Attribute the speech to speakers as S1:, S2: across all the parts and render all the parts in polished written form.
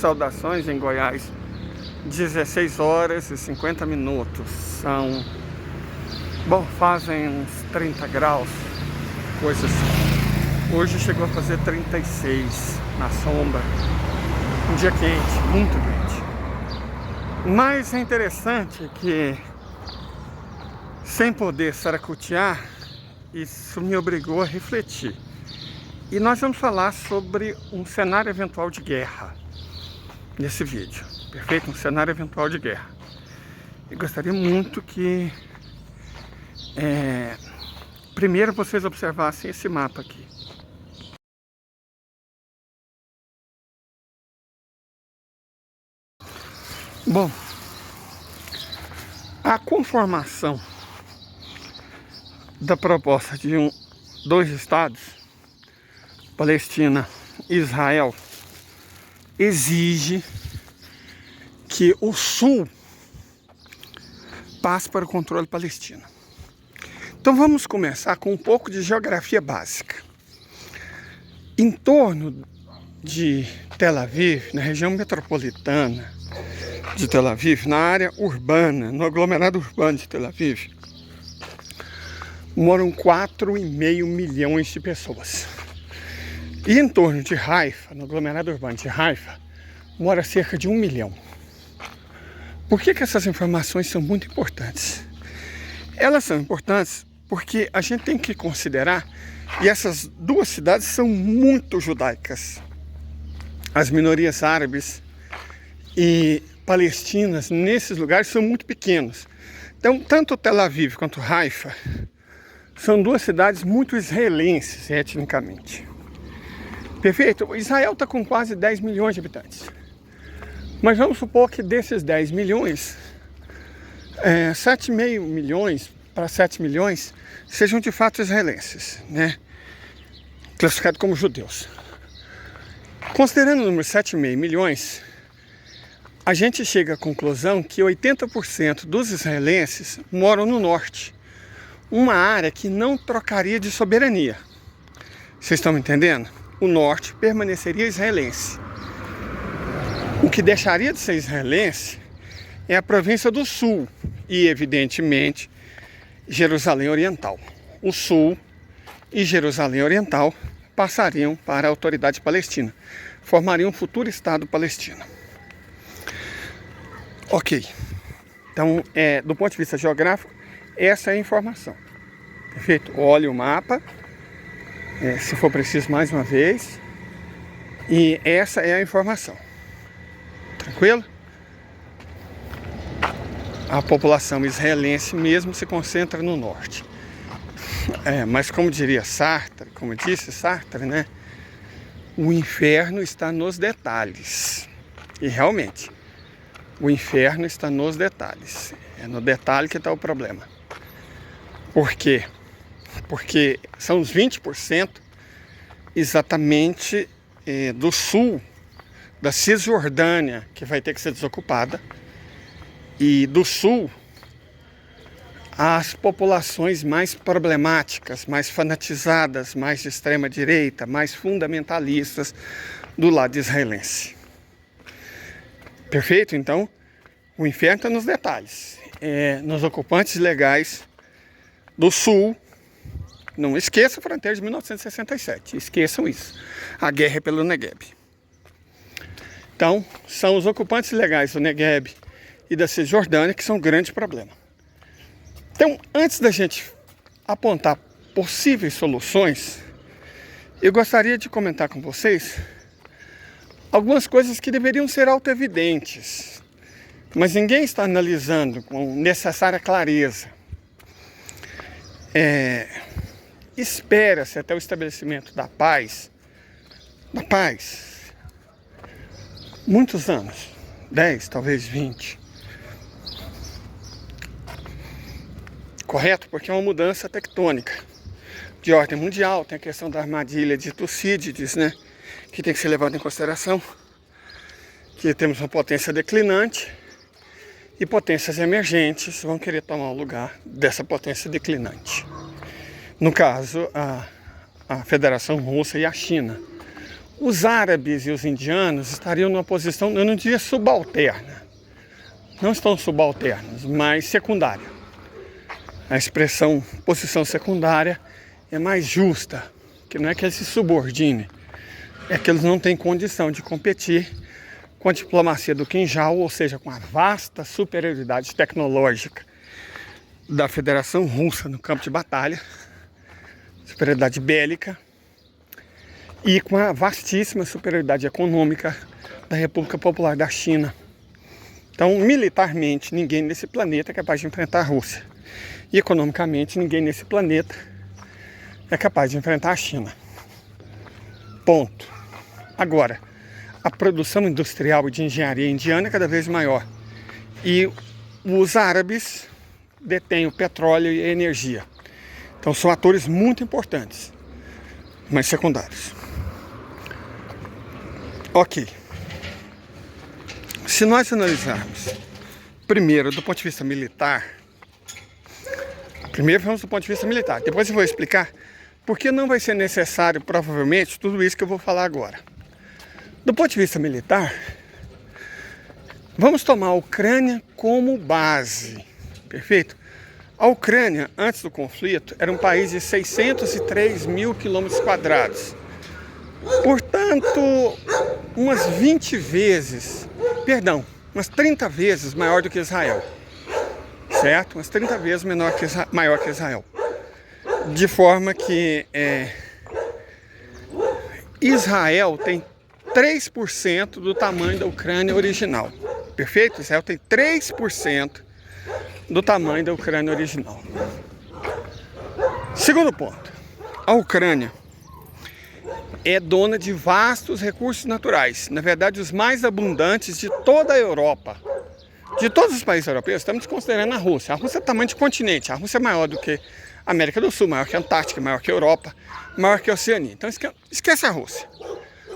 S1: Saudações em Goiás, 16 horas e 50 minutos. Fazem uns 30 graus, coisa assim. Hoje chegou a fazer 36 na sombra. Um dia quente, muito quente. Mas é interessante que, sem poder saracotear, isso me obrigou a refletir. E nós vamos falar sobre um cenário eventual de guerra nesse vídeo, perfeito? Um cenário eventual de guerra. Eu gostaria muito que primeiro vocês observassem esse mapa aqui. Bom, a conformação da proposta de dois estados, Palestina e Israel, exige que o sul passe para o controle palestino. Então vamos começar com um pouco de geografia básica. Em torno de Tel Aviv, na região metropolitana de Tel Aviv, na área urbana, no aglomerado urbano de Tel Aviv, moram 4,5 milhões de pessoas. E em torno de Haifa, no aglomerado urbano de Haifa, mora cerca de 1 milhão. Por que essas informações são muito importantes? Elas são importantes porque a gente tem que considerar, e essas duas cidades são muito judaicas. As minorias árabes e palestinas nesses lugares são muito pequenos. Então, tanto Tel Aviv quanto Haifa são duas cidades muito israelenses etnicamente. Perfeito? Israel está com quase 10 milhões de habitantes. Mas vamos supor que desses 10 milhões, 7,5 milhões para 7 milhões sejam de fato israelenses, né? Classificados como judeus. Considerando o número 7,5 milhões, a gente chega à conclusão que 80% dos israelenses moram no norte. Uma área que não trocaria de soberania. Vocês estão me entendendo? O norte permaneceria israelense. O que deixaria de ser israelense é a província do sul e, evidentemente, Jerusalém Oriental. O sul e Jerusalém Oriental passariam para a autoridade palestina, formariam um futuro Estado palestino. Ok. Então, do ponto de vista geográfico, essa é a informação. Perfeito? Olhe o mapa. Se for preciso mais uma vez, e essa é a informação. Tranquilo? A população israelense mesmo se concentra no norte. Mas como diria Sartre, como disse Sartre, né? O inferno está nos detalhes. E realmente, o inferno está nos detalhes. É no detalhe que está o problema. Por quê? Porque são os 20% exatamente do sul da Cisjordânia que vai ter que ser desocupada, e do sul as populações mais problemáticas, mais fanatizadas, mais de extrema direita, mais fundamentalistas do lado israelense. Perfeito? Então, o inferno está nos detalhes, nos ocupantes legais do sul. Não esqueça a fronteira de 1967, esqueçam isso. A guerra é pelo Negueb. Então, são os ocupantes ilegais do Negueb e da Cisjordânia que são um grande problema. Então, antes da gente apontar possíveis soluções, eu gostaria de comentar com vocês algumas coisas que deveriam ser autoevidentes, mas ninguém está analisando com necessária clareza. Espera-se até o estabelecimento da paz, muitos anos, 10, talvez 20. Correto? Porque é uma mudança tectônica de ordem mundial. Tem a questão da armadilha de Tucídides, né? Que tem que ser levada em consideração. Que temos uma potência declinante e potências emergentes vão querer tomar o lugar dessa potência declinante. No caso, a Federação Russa e a China. Os árabes e os indianos estariam numa posição, eu não diria subalterna, não estão subalternos, mas secundária. A expressão posição secundária é mais justa, que não é que eles se subordinem, é que eles não têm condição de competir com a diplomacia do quinjal, ou seja, com a vasta superioridade tecnológica da Federação Russa no campo de batalha, superioridade bélica, e com a vastíssima superioridade econômica da República Popular da China. Então, militarmente, ninguém nesse planeta é capaz de enfrentar a Rússia. E economicamente, ninguém nesse planeta é capaz de enfrentar a China. Ponto. Agora, a produção industrial e de engenharia indiana é cada vez maior. E os árabes detêm o petróleo e a energia. Então, são atores muito importantes, mas secundários. Ok. Se nós analisarmos, primeiro, do ponto de vista militar, depois eu vou explicar por que não vai ser necessário, provavelmente, tudo isso que eu vou falar agora. Do ponto de vista militar, vamos tomar a Ucrânia como base, perfeito? A Ucrânia, antes do conflito, era um país de 603 mil quilômetros quadrados. Portanto, umas 30 vezes maior do que Israel. Certo? Umas 30 vezes maior que Israel. De forma que Israel tem 3% do tamanho da Ucrânia original. Perfeito? Israel tem 3% do tamanho da Ucrânia original. Segundo ponto. A Ucrânia é dona de vastos recursos naturais, na verdade os mais abundantes de toda a Europa. De todos os países europeus, estamos considerando a Rússia. A Rússia é tamanho de continente, a Rússia é maior do que a América do Sul, maior que a Antártica, maior que a Europa, maior que a Oceania. Então esquece a Rússia.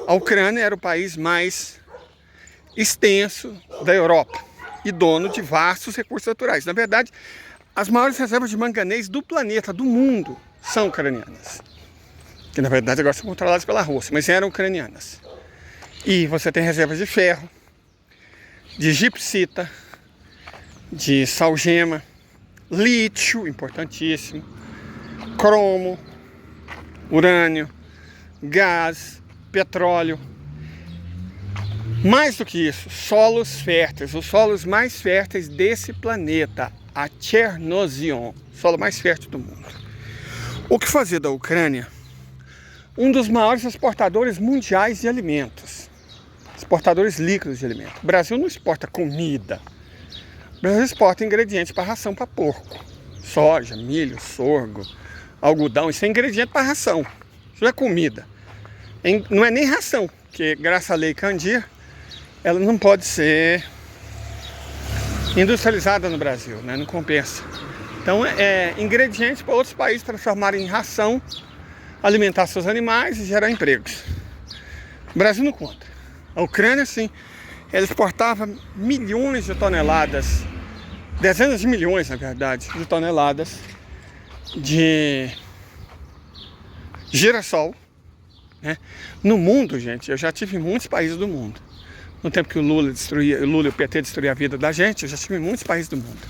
S1: A Ucrânia era o país mais extenso da Europa e dono de vastos recursos naturais. Na verdade, as maiores reservas de manganês do planeta, do mundo, são ucranianas. Que na verdade agora são controladas pela Rússia, mas eram ucranianas. E você tem reservas de ferro, de gipsita, de salgema, lítio, importantíssimo, cromo, urânio, gás, petróleo. Mais do que isso, solos férteis, os solos mais férteis desse planeta, a Chernozion, solo mais fértil do mundo. O que fazer da Ucrânia um dos maiores exportadores mundiais de alimentos, exportadores líquidos de alimentos? O Brasil não exporta comida, o Brasil exporta ingredientes para ração para porco, soja, milho, sorgo, algodão, isso é ingrediente para ração, isso não é comida, não é nem ração, porque graças à lei Candir, ela não pode ser industrializada no Brasil, né? Não compensa. Então é ingredientes para outros países transformarem em ração, alimentar seus animais e gerar empregos. O Brasil não conta. A Ucrânia, sim, ela exportava milhões de toneladas, dezenas de milhões, na verdade, de toneladas de girassol, né? No mundo, gente, eu já tive em muitos países do mundo. No tempo que o Lula e o PT destruíam a vida da gente, eu já estive em muitos países do mundo.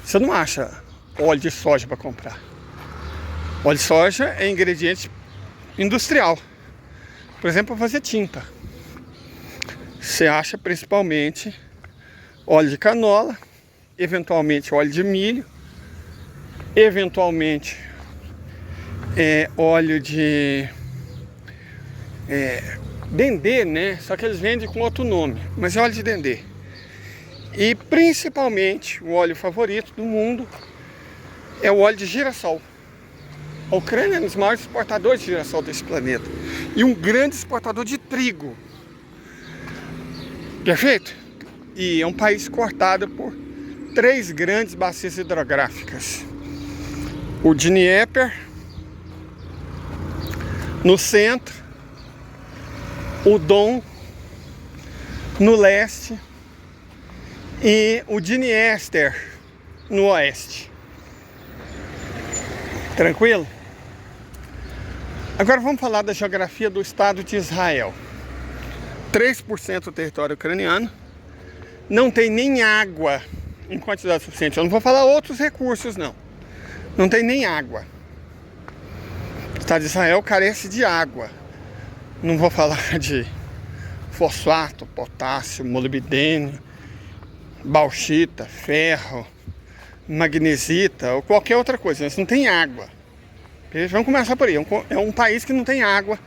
S1: Você não acha óleo de soja para comprar. Óleo de soja é ingrediente industrial. Por exemplo, para fazer tinta. Você acha principalmente óleo de canola, eventualmente óleo de milho, eventualmente óleo de dendê, né? Só que eles vendem com outro nome, mas é óleo de dendê. E principalmente o óleo favorito do mundo é o óleo de girassol. A Ucrânia é um dos maiores exportadores de girassol desse planeta e um grande exportador de trigo. Perfeito? E é um país cortado por 3 grandes bacias hidrográficas. O Dnieper no centro, o Don no leste e o Dniester no oeste. Tranquilo? Agora vamos falar da geografia do Estado de Israel. 3% do território ucraniano, não tem nem água em quantidade suficiente. Eu não vou falar outros recursos, não. Não tem nem água. O Estado de Israel carece de água. Não vou falar de fosfato, potássio, molibdênio, bauxita, ferro, magnesita ou qualquer outra coisa. Mas não tem água. Vamos começar por aí. É um país que não tem água,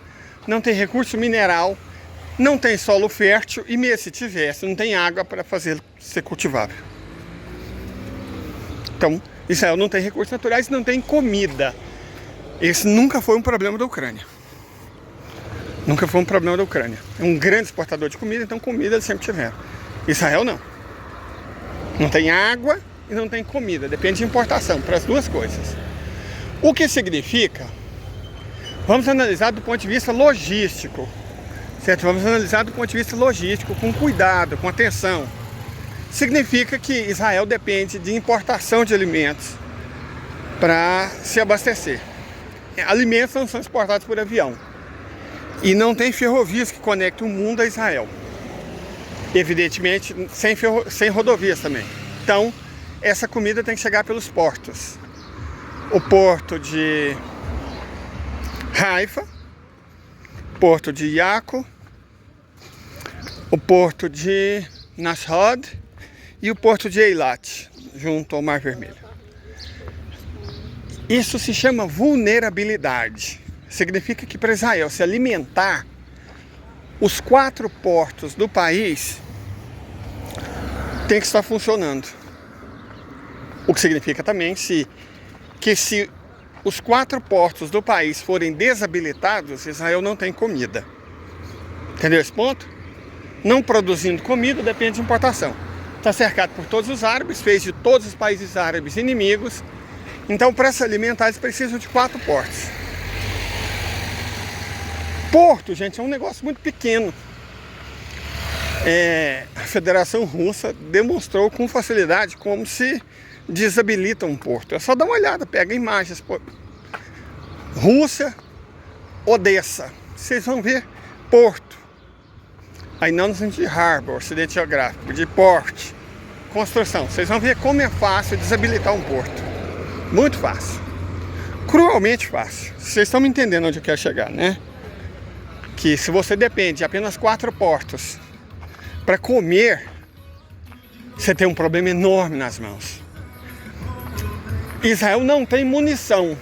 S1: não tem recurso mineral, não tem solo fértil e mesmo se tivesse, não tem água para fazer ser cultivável. Então, Israel não tem recursos naturais, não tem comida. Esse nunca foi um problema da Ucrânia. Nunca foi um problema da Ucrânia. É um grande exportador de comida, então comida eles sempre tiveram. Israel não. Não tem água e não tem comida. Depende de importação, para as duas coisas. O que significa? Vamos analisar do ponto de vista logístico. Certo? Vamos analisar do ponto de vista logístico, com cuidado, com atenção. Significa que Israel depende de importação de alimentos para se abastecer. Alimentos não são exportados por avião. E não tem ferrovias que conectam o mundo a Israel. Evidentemente, sem rodovias também. Então, essa comida tem que chegar pelos portos. O porto de Haifa, porto de Yako, o porto de Nashod e o porto de Eilat, junto ao Mar Vermelho. Isso se chama vulnerabilidade. Significa que para Israel se alimentar, os 4 portos do país têm que estar funcionando. O que significa também que se os 4 portos do país forem desabilitados, Israel não tem comida. Entendeu esse ponto? Não produzindo comida depende de importação. Está cercado por todos os árabes, fez de todos os países árabes inimigos. Então, para se alimentar, eles precisam de 4 portos. Porto, gente, é um negócio muito pequeno. A Federação Russa demonstrou com facilidade como se desabilita um porto. É só dar uma olhada, pega imagens. Rússia, Odessa. Vocês vão ver porto. Aí não no sentido de harbor, acidente geográfico, de porte, construção. Vocês vão ver como é fácil desabilitar um porto. Muito fácil. Cruelmente fácil. Vocês estão me entendendo onde eu quero chegar, né? Que se você depende de apenas 4 portos para comer, você tem um problema enorme nas mãos. Israel não tem munição.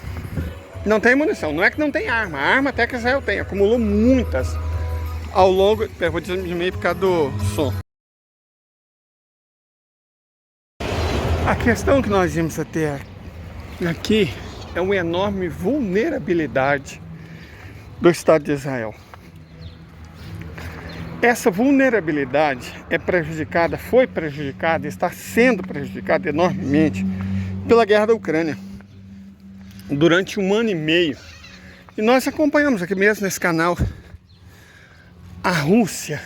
S1: Não tem munição. Não é que não tem arma. A arma até que Israel tem. Acumulou muitas ao longo... Eu vou diminuir por causa do som. A questão que nós vimos até aqui é uma enorme vulnerabilidade do Estado de Israel. Essa vulnerabilidade foi prejudicada, está sendo prejudicada enormemente pela guerra da Ucrânia. Durante 1 ano e meio. E nós acompanhamos aqui mesmo nesse canal a Rússia,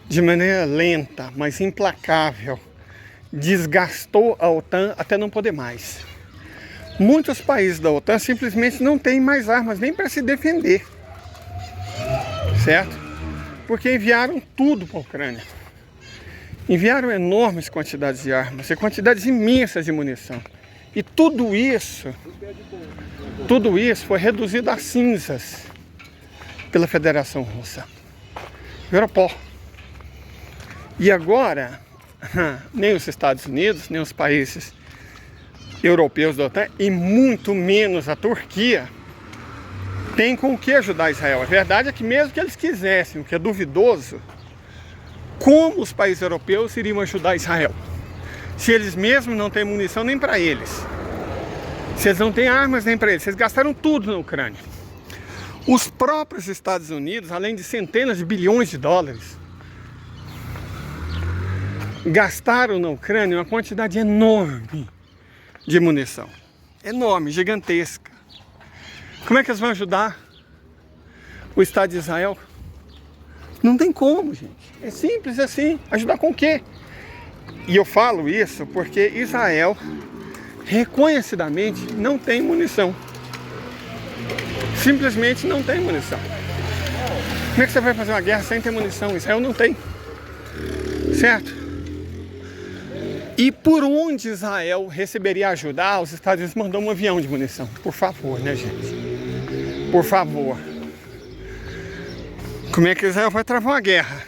S1: de maneira lenta, mas implacável, desgastou a OTAN até não poder mais. Muitos países da OTAN simplesmente não têm mais armas nem para se defender. Certo? Porque enviaram tudo para a Ucrânia. Enviaram enormes quantidades de armas e quantidades imensas de munição. E tudo isso foi reduzido a cinzas pela Federação Russa. Virou pó. E agora, nem os Estados Unidos, nem os países europeus da OTAN, e muito menos a Turquia, tem com o que ajudar Israel. A verdade é que mesmo que eles quisessem, o que é duvidoso, como os países europeus iriam ajudar Israel? Se eles mesmos não têm munição nem para eles. Se eles não têm armas nem para eles. Eles gastaram tudo na Ucrânia. Os próprios Estados Unidos, além de centenas de bilhões de dólares, gastaram na Ucrânia uma quantidade enorme de munição. Enorme, gigantesca. Como é que eles vão ajudar o Estado de Israel? Não tem como, gente. É simples assim. Ajudar com o quê? E eu falo isso porque Israel, reconhecidamente, não tem munição. Simplesmente não tem munição. Como é que você vai fazer uma guerra sem ter munição? Israel não tem. Certo? E por onde Israel receberia ajuda? Os Estados Unidos mandou um avião de munição. Por favor, né, gente? Por favor. Como é que Israel vai travar uma guerra?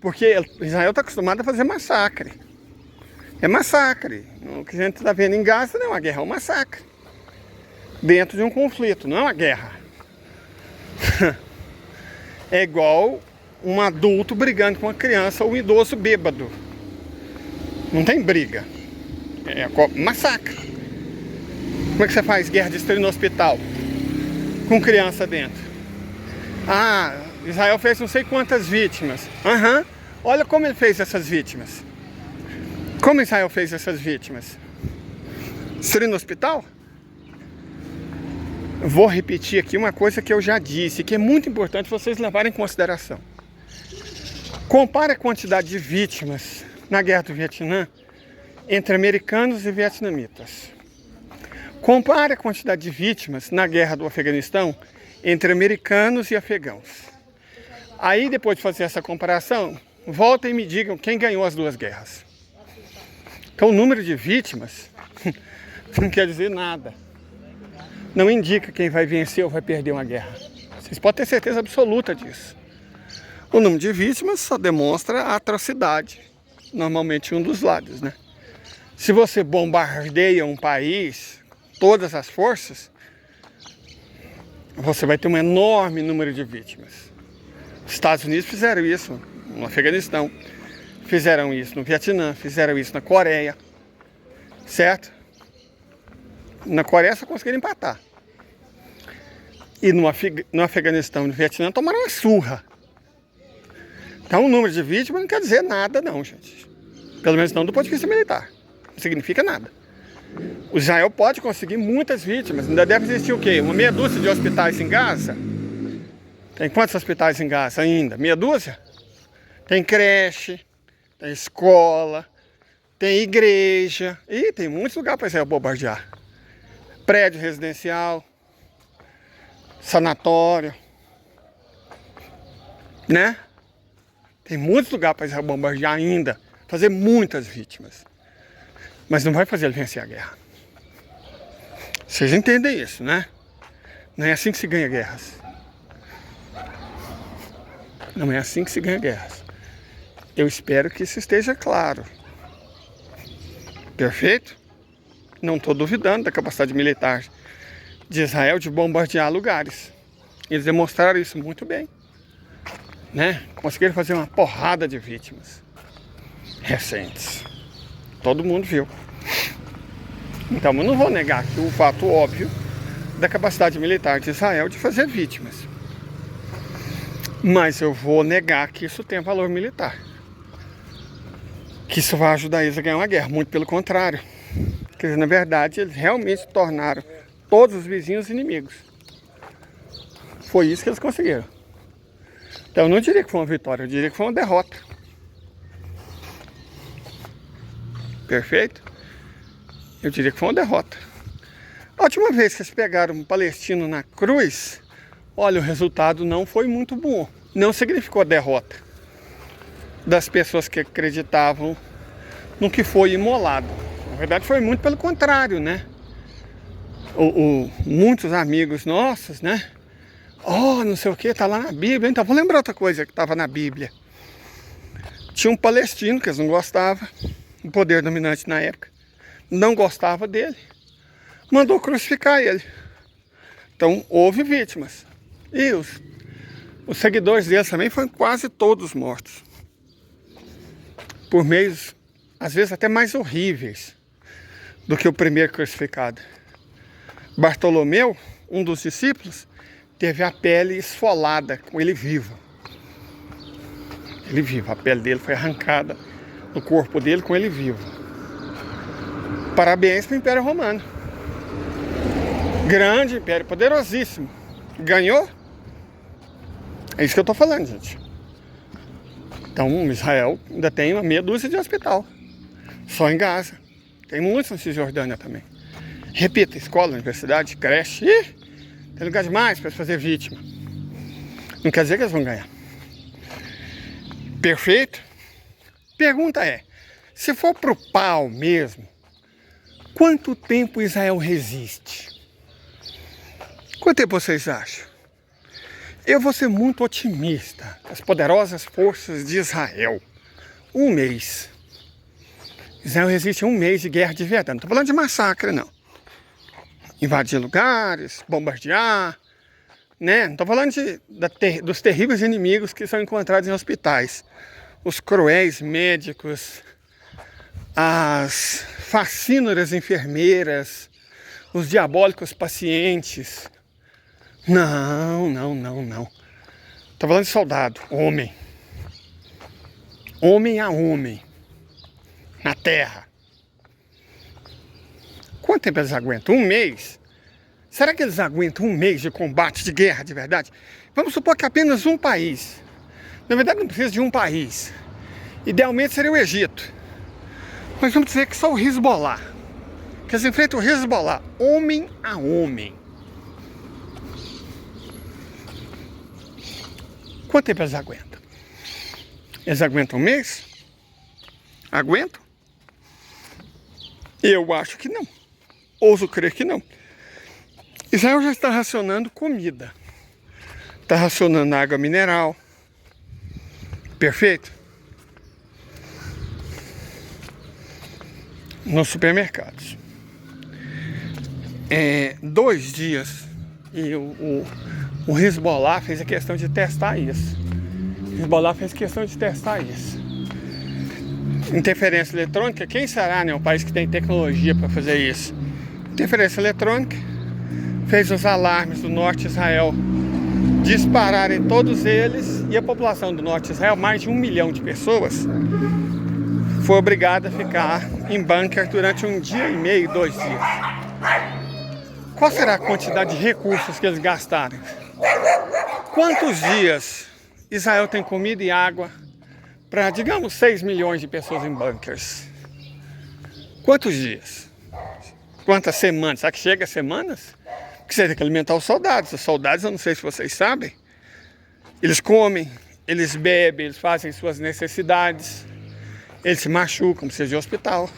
S1: Porque Israel está acostumado a fazer massacre. É massacre. O que a gente está vendo em Gaza não é uma guerra, é um massacre. Dentro de um conflito, não é uma guerra. É igual um adulto brigando com uma criança ou um idoso bêbado. Não tem briga. É massacre. Como é que você faz guerra destruindo no hospital? Com criança dentro. Ah, Israel fez não sei quantas vítimas. Aham. Olha como ele fez essas vítimas. Como Israel fez essas vítimas? Destruindo no hospital? Vou repetir aqui uma coisa que eu já disse, que é muito importante vocês levarem em consideração. Compare a quantidade de vítimas na Guerra do Vietnã entre americanos e vietnamitas. Compare a quantidade de vítimas na Guerra do Afeganistão entre americanos e afegãos. Aí, depois de fazer essa comparação, voltem e me digam quem ganhou as duas guerras. Então, o número de vítimas não quer dizer nada. Não indica quem vai vencer ou vai perder uma guerra. Vocês podem ter certeza absoluta disso. O número de vítimas só demonstra a atrocidade, normalmente um dos lados, né? Se você bombardeia um país, todas as forças, você vai ter um enorme número de vítimas. Os Estados Unidos fizeram isso no Afeganistão, fizeram isso no Vietnã, fizeram isso na Coreia, certo? Na Coreia só conseguiram empatar. E no Afeganistão e no Vietnã tomaram uma surra. Então o número de vítimas não quer dizer nada não, gente. Pelo menos não do ponto de vista militar. Não significa nada. O Israel pode conseguir muitas vítimas. Ainda deve existir o quê? Uma meia dúzia de hospitais em Gaza? Tem quantos hospitais em Gaza ainda? Meia dúzia? Tem creche, tem escola, tem igreja. E tem muitos lugares para Israel bombardear. Prédio residencial, sanatório, né? Tem muitos lugares para Israel bombardear ainda, fazer muitas vítimas. Mas não vai fazer ele vencer a guerra. Vocês entendem isso, né? Não é assim que se ganha guerras. Não é assim que se ganha guerras. Eu espero que isso esteja claro. Perfeito? Não estou duvidando da capacidade militar de Israel de bombardear lugares. Eles demonstraram isso muito bem, né? Conseguiram fazer uma porrada de vítimas recentes. Todo mundo viu. Então eu não vou negar aqui o fato óbvio da capacidade militar de Israel de fazer vítimas. Mas eu vou negar que isso tem valor militar. Que isso vai ajudar eles a ganhar uma guerra. Muito pelo contrário. Porque, na verdade, eles realmente tornaram todos os vizinhos inimigos. Foi isso que eles conseguiram. Então eu não diria que foi uma vitória, eu diria que foi uma derrota. Perfeito? Eu diria que foi uma derrota. A última vez que eles pegaram um palestino na cruz, olha, o resultado não foi muito bom. Não significou a derrota das pessoas que acreditavam no que foi imolado. Na verdade foi muito pelo contrário, né? Muitos amigos nossos, né? Oh, não sei o que, tá lá na Bíblia. Então, vou lembrar outra coisa que estava na Bíblia. Tinha um palestino que eles não gostavam, o poder dominante na época, não gostava dele, mandou crucificar ele. Então, houve vítimas. E os seguidores deles também foram quase todos mortos. Por meios, às vezes, até mais horríveis do que o primeiro crucificado. Bartolomeu, um dos discípulos, teve a pele esfolada com ele vivo. Ele vivo, a pele dele foi arrancada do corpo dele com ele vivo. Parabéns para o Império Romano. Grande império, poderosíssimo. Ganhou? É isso que eu estou falando, gente. Então, Israel ainda tem uma meia dúzia de hospital. Só em Gaza. Tem muitos na Cisjordânia também. Repita, escola, universidade, creche. Tem lugar demais para fazer vítima. Não quer dizer que eles vão ganhar. Perfeito? Pergunta é, se for pro pau mesmo, quanto tempo Israel resiste? Quanto tempo vocês acham? Eu vou ser muito otimista. As poderosas forças de Israel. 1 mês. Israel resiste 1 mês de guerra de verdade. Não estou falando de massacre, não. Invadir lugares, bombardear, né? Não estou falando dos terríveis inimigos que são encontrados em hospitais. Os cruéis médicos, as fascínoras enfermeiras, os diabólicos pacientes. Não. Estou falando de soldado, homem. Homem a homem. Na terra. Quanto tempo eles aguentam? 1 mês? Será que eles aguentam 1 mês de combate, de guerra, de verdade? Vamos supor que apenas um país. Na verdade não precisa de um país. Idealmente seria o Egito. Mas vamos dizer que só o Hezbollah. Que eles enfrentam o Hezbollah, homem a homem. Quanto tempo eles aguentam? Eles aguentam 1 mês? Aguentam? Eu acho que não. Ouso crer que não. Israel já está racionando comida. Está racionando água mineral. Perfeito? Nos supermercados. 2 dias e o Hezbollah fez a questão de testar isso. Interferência eletrônica, quem será, né, o país que tem tecnologia para fazer isso? Interferência eletrônica fez os alarmes do norte de Israel dispararem todos eles, e a população do norte de Israel, mais de 1 milhão de pessoas, foi obrigada a ficar em bunker durante 1 dia e meio, 2 dias. Qual será a quantidade de recursos que eles gastaram? Quantos dias Israel tem comida e água para, digamos, 6 milhões de pessoas em bunkers? Quantos dias? Quantas semanas? Será que chega a semanas? Porque você tem que alimentar os soldados. Os soldados, eu não sei se vocês sabem, eles comem, eles bebem, eles fazem suas necessidades, eles se machucam, precisam de hospital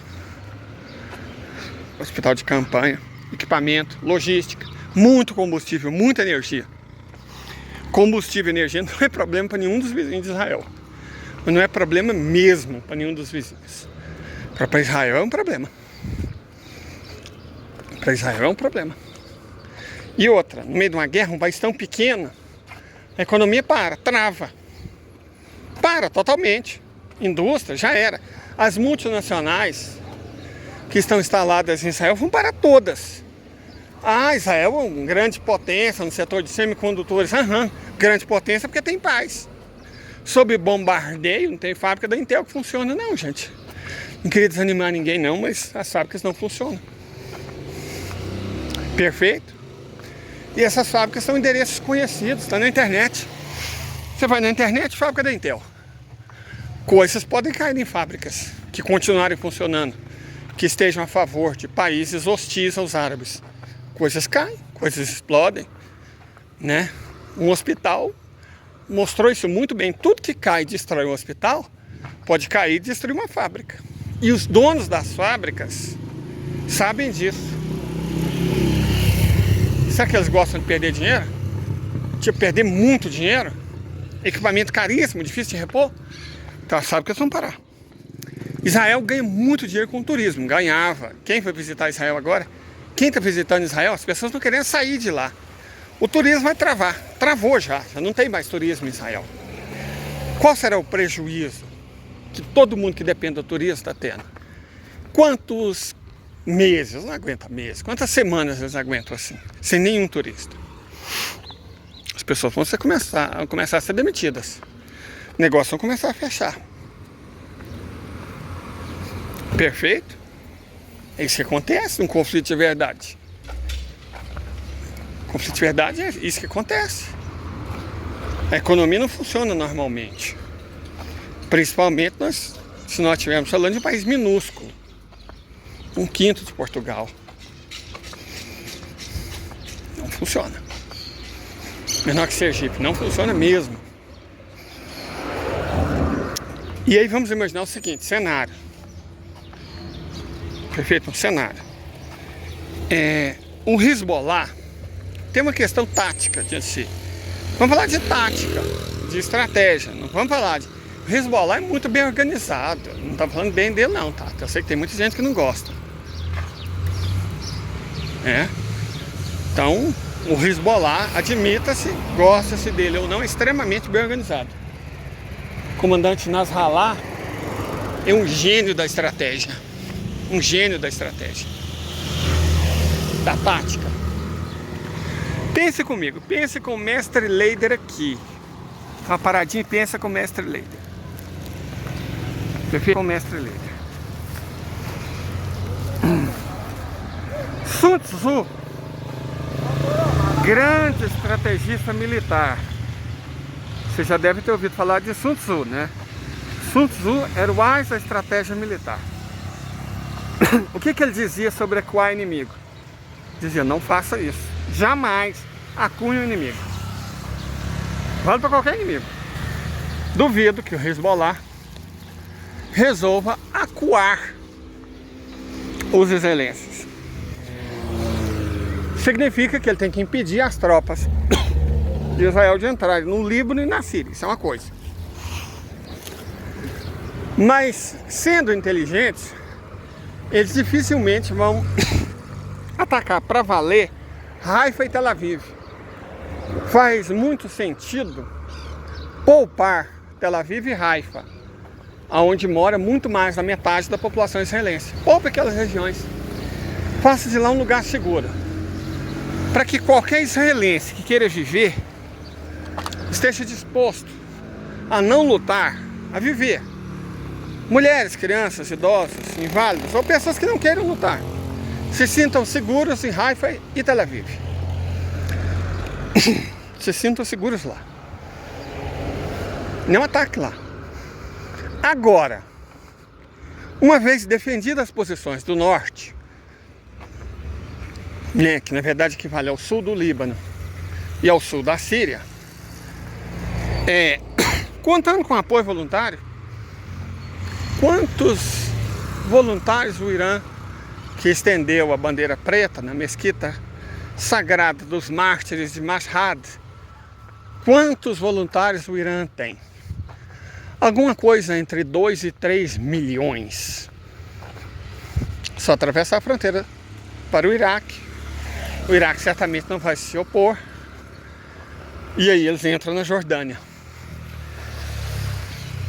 S1: de campanha, equipamento, logística, muito combustível, muita energia. Combustível e energia não é problema para nenhum dos vizinhos de Israel. Mas não é problema mesmo para nenhum dos vizinhos. Para Israel é um problema. Para Israel é um problema. E outra, no meio de uma guerra, um país tão pequeno, a economia trava. Para totalmente. Indústria, já era. As multinacionais que estão instaladas em Israel vão parar todas. Israel é uma grande potência no setor de semicondutores. Grande potência porque tem paz. Sob bombardeio, não tem fábrica da Intel que funciona não, gente. Não queria desanimar ninguém não, mas as fábricas não funcionam. Perfeito? E essas fábricas são endereços conhecidos, está na internet. Você vai na internet, fábrica da Intel. Coisas podem cair em fábricas que continuarem funcionando, que estejam a favor de países hostis aos árabes. Coisas caem, coisas explodem, né? Um hospital mostrou isso muito bem. Tudo que cai e destrói um hospital pode cair e destruir uma fábrica. E os donos das fábricas sabem disso. Será que eles gostam de perder dinheiro? Tipo, perder muito dinheiro? Equipamento caríssimo, difícil de repor? Então sabe que eles vão parar. Israel ganha muito dinheiro com o turismo. Ganhava. Quem foi visitar Israel agora? Quem está visitando Israel, as pessoas estão querendo sair de lá. O turismo vai travar. Travou já não tem mais turismo em Israel. Qual será o prejuízo que todo mundo que depende do turismo está tendo? Quantos meses? Não aguenta meses. Quantas semanas eles aguentam assim, sem nenhum turista? As pessoas vão começar a ser demitidas. Negócios vão começar a fechar. Perfeito? É isso que acontece num conflito de verdade. Conflito de verdade é isso que acontece. A economia não funciona normalmente. Principalmente se nós estivermos falando de um país minúsculo. 1/5 de Portugal. Não funciona. Menor que Sergipe, não funciona mesmo. E aí vamos imaginar o seguinte, cenário. Perfeito, um cenário. O Hezbollah tem uma questão tática de si. Vamos falar de tática, de estratégia. Não vamos falar de... O Hezbollah é muito bem organizado. Não tá falando bem dele não, tá? Eu sei que tem muita gente que não gosta. Então, o Hezbollah, admita-se, gosta-se dele ou não, é extremamente bem organizado. O comandante Nasrallah é um gênio da estratégia. Um gênio da estratégia. Da tática. Pense comigo, pense com o mestre Leider aqui. Uma paradinha e pensa com o mestre Leider. Perfeito? Com o mestre Leider. Sun Tzu, grande estrategista militar. Você já deve ter ouvido falar de Sun Tzu, né? Sun Tzu era o ás da estratégia militar. O que ele dizia sobre acuar inimigo? Dizia, não faça isso. Jamais acunhe o inimigo. Vale para qualquer inimigo. Duvido que o Hezbollah resolva acuar os israelenses. Significa que ele tem que impedir as tropas de Israel de entrarem no Líbano e na Síria. Isso é uma coisa. Mas, sendo inteligentes, eles dificilmente vão atacar para valer Haifa e Tel Aviv. Faz muito sentido poupar Tel Aviv e Haifa, onde mora muito mais da metade da população israelense. Poupe aquelas regiões. Faça de lá um lugar seguro, para que qualquer israelense que queira viver esteja disposto a não lutar, a viver. Mulheres, crianças, idosos, inválidos ou pessoas que não queiram lutar, se sintam seguros em Haifa e Tel Aviv. Se sintam seguros lá. Não ataque lá. Agora, uma vez defendidas as posições do norte, né, que na verdade equivale ao sul do Líbano e ao sul da Síria, contando com apoio voluntário, quantos voluntários o Irã, que estendeu a bandeira preta na mesquita sagrada dos mártires de Mashhad, quantos voluntários o Irã tem? Alguma coisa entre 2 e 3 milhões. Só atravessar a fronteira para o Iraque. O Iraque certamente não vai se opor. E aí eles entram na Jordânia.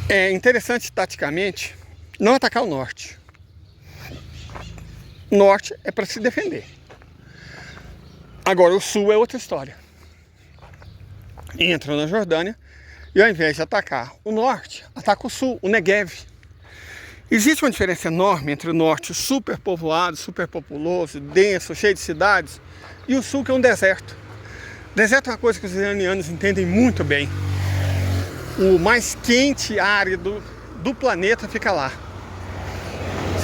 S1: É interessante taticamente não atacar o norte. O norte é para se defender. Agora o sul é outra história. Entram na Jordânia e ao invés de atacar o norte, ataca o sul, o Negev. Existe uma diferença enorme entre o norte superpovoado, superpopuloso, denso, cheio de cidades, e o sul que é um deserto. Deserto é uma coisa que os iranianos entendem muito bem. O mais quente árido do planeta fica lá.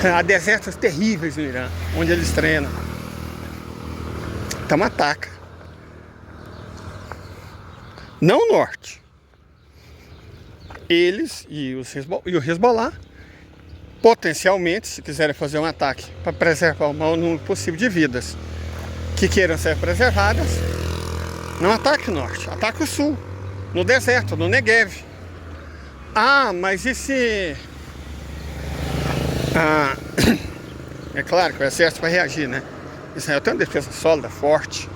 S1: Há desertos terríveis no Irã, onde eles treinam. Então ataca. Não o norte. Eles e o Hezbollah, potencialmente, se quiserem fazer um ataque para preservar o maior número possível de vidas que queiram ser preservadas, não ataque o norte, ataque o sul, no deserto, no Negev. Ah, mas e se... é claro que o exército vai reagir, né? Israel tem uma defesa sólida, forte,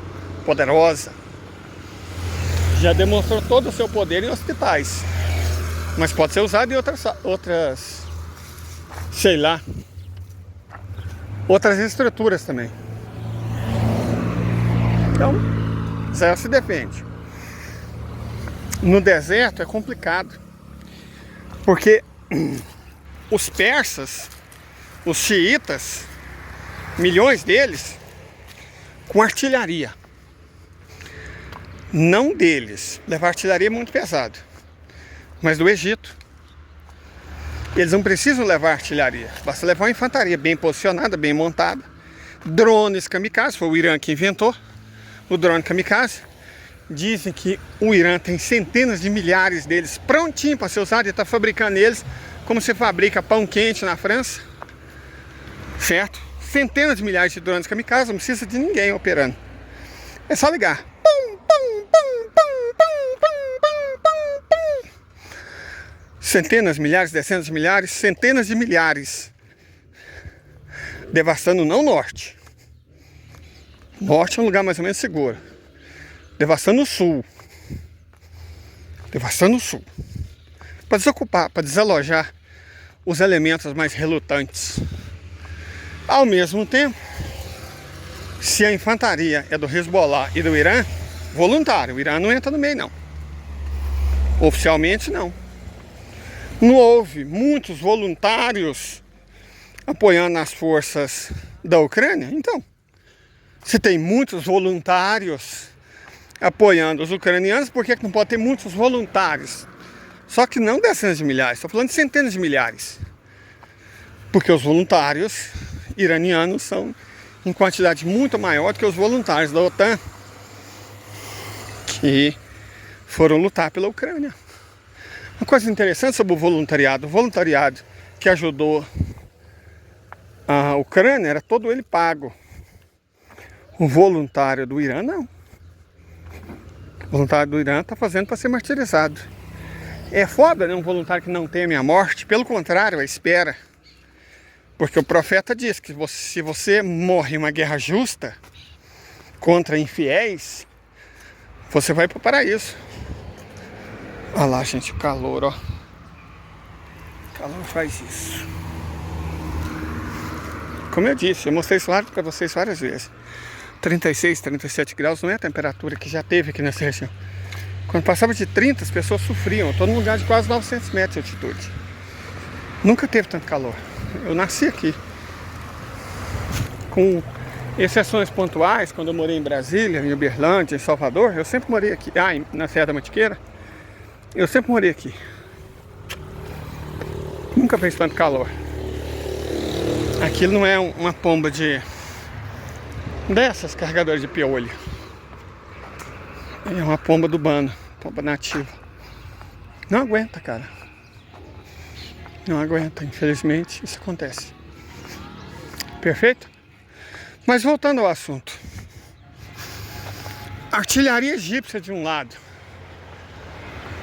S1: poderosa. Já demonstrou todo o seu poder em hospitais. Mas pode ser usado em outras, sei lá, outras estruturas também. Então, Israel se defende. No deserto é complicado, porque os persas, os xiitas, milhões deles, com artilharia. Não deles, levar artilharia é muito pesado, mas do Egito. Eles não precisam levar artilharia, basta levar uma infantaria bem posicionada, bem montada. Drones kamikaze, foi o Irã que inventou o drone kamikaze. dizem que o Irã tem centenas de milhares deles prontinho para ser usado e está fabricando eles como se fabrica pão quente na França, certo? Centenas de milhares de drones kamikaze, não precisa de ninguém operando. É só ligar. Pum, pum, pum, pum, pum, pum, pum, pum, pum. Centenas, milhares, dezenas de milhares, centenas de milhares. Devastando não o norte. Norte é um lugar mais ou menos seguro. Devastando o sul. Devastando o sul. Para desocupar, para desalojar os elementos mais relutantes. Ao mesmo tempo, se a infantaria é do Hezbollah e do Irã, voluntário, o Irã não entra no meio não. Oficialmente não. Não houve muitos voluntários apoiando as forças da Ucrânia? Então, se tem muitos voluntários apoiando os ucranianos, por que não pode ter muitos voluntários? Só que não dezenas de milhares, estou falando de centenas de milhares. Porque os voluntários iranianos são em quantidade muito maior do que os voluntários da OTAN que foram lutar pela Ucrânia. Uma coisa interessante sobre o voluntariado que ajudou a Ucrânia era todo ele pago. O voluntário do Irã não. O voluntário do Irã está fazendo para ser martirizado. É foda, né? Um voluntário que não teme a morte, pelo contrário, a espera. Porque o profeta diz que se você morre em uma guerra justa contra infiéis, você vai para o paraíso. Olha lá, gente, o calor, ó. O calor faz isso. Como eu disse, eu mostrei isso para vocês várias vezes. 36, 37 graus não é a temperatura que já teve aqui nessa região. Quando passava de 30, as pessoas sofriam. Eu estou num lugar de quase 900 metros de altitude. Nunca teve tanto calor. Eu nasci aqui. Com exceções pontuais, quando eu morei em Brasília, em Uberlândia, em Salvador, eu sempre morei aqui. Na Serra da Mantiqueira, eu sempre morei aqui. Nunca fez tanto calor. Aquilo não é uma pomba dessas carregadoras de piolho. É uma pomba do bano, pomba nativa. Não aguenta, cara. Não aguenta, infelizmente isso acontece. Perfeito? Mas voltando ao assunto. Artilharia egípcia de um lado,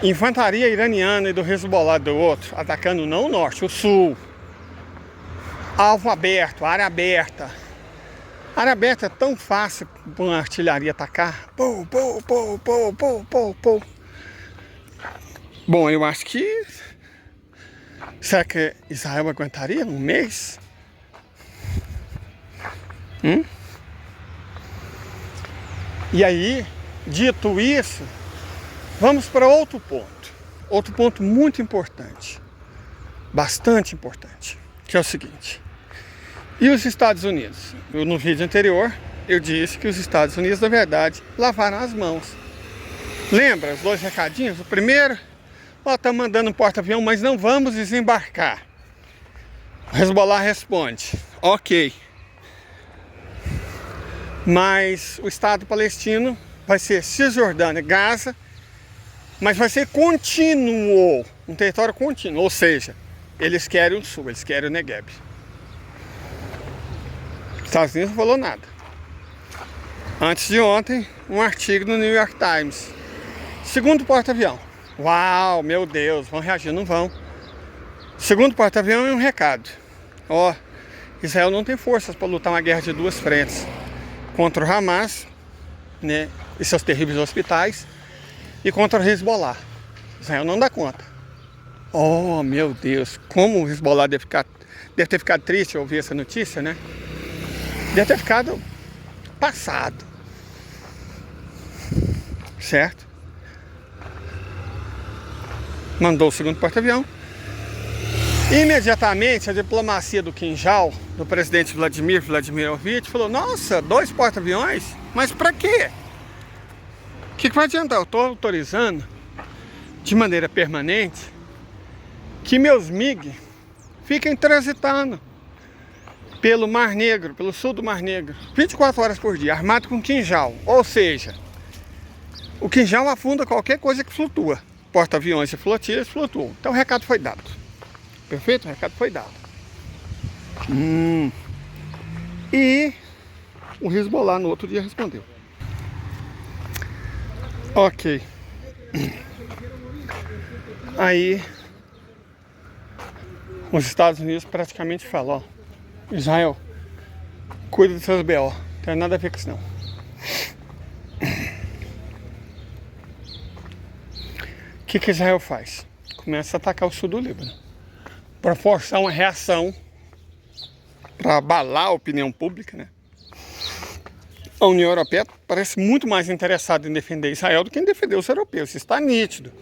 S1: infantaria iraniana e do Hezbollah do outro, atacando não o norte, o sul. Alvo aberto, área aberta. Área aberta é tão fácil para uma artilharia atacar. Pou, pou, pou, pou, pou, pou, pou. Bom, eu acho que... Será que Israel aguentaria um mês? E aí, dito isso, vamos para outro ponto. Outro ponto muito importante. Bastante importante. Que é o seguinte. E os Estados Unidos? No vídeo anterior, eu disse que os Estados Unidos, na verdade, lavaram as mãos. Lembra os dois recadinhos? O primeiro, tá mandando um porta-avião, mas não vamos desembarcar. O Hezbollah responde, ok. Mas o Estado palestino vai ser Cisjordânia, Gaza, mas vai ser contínuo, um território contínuo, ou seja, eles querem o sul, eles querem o Negev. Os Estados Unidos não falou nada. Antes de ontem, um artigo no New York Times. Segundo porta-avião. Uau, meu Deus, vão reagir? Não vão. Segundo porta-avião é um recado. Israel não tem forças para lutar uma guerra de duas frentes. Contra o Hamas, né, e seus terríveis hospitais, e contra o Hezbollah. Israel não dá conta. Oh, meu Deus, como o Hezbollah deve ter ficado triste ao ouvir essa notícia, né? Deve ter ficado passado. Certo? Mandou o segundo porta-avião. Imediatamente a diplomacia do quinjal, do presidente Vladimir Vladimirovich, falou: nossa, 2 porta-aviões? Mas pra quê? O que vai adiantar? Eu estou autorizando de maneira permanente que meus MiG fiquem transitando pelo Mar Negro, pelo sul do Mar Negro, 24 horas por dia, armado com quinjal. Ou seja, O quinjal afunda qualquer coisa que flutua. Porta-aviões e flotilhas flutuam. Então o recado foi dado. Perfeito? O recado foi dado. E o Hezbollah no outro dia respondeu. Ok. Aí os Estados Unidos praticamente falam, ó, Israel, cuida dos seus BO, não tem nada a ver com isso não. O que Israel faz? Começa a atacar o sul do Líbano, para forçar uma reação, para abalar a opinião pública, né? A União Europeia parece muito mais interessada em defender Israel do que em defender os europeus, isso está nítido.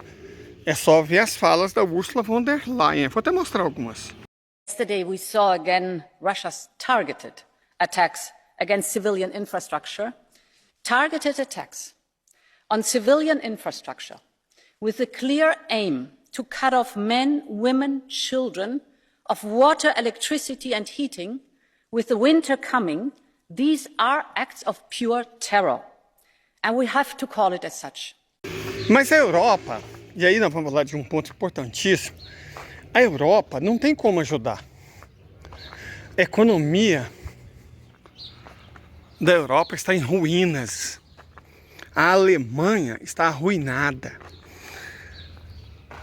S1: É só ver as falas da Ursula von der Leyen. Vou até mostrar algumas.
S2: Yesterday we saw again Russia's targeted attacks against civilian infrastructure, targeted attacks on civilian infrastructure with the clear aim to cut off men, women, children of water, electricity and heating. With the winter coming, these are acts of pure terror and we have to call it as such.
S1: Mas a Europa, e aí nós vamos falar de um ponto importantíssimo, a Europa não tem como ajudar. A economia da Europa está em ruínas. A Alemanha está arruinada.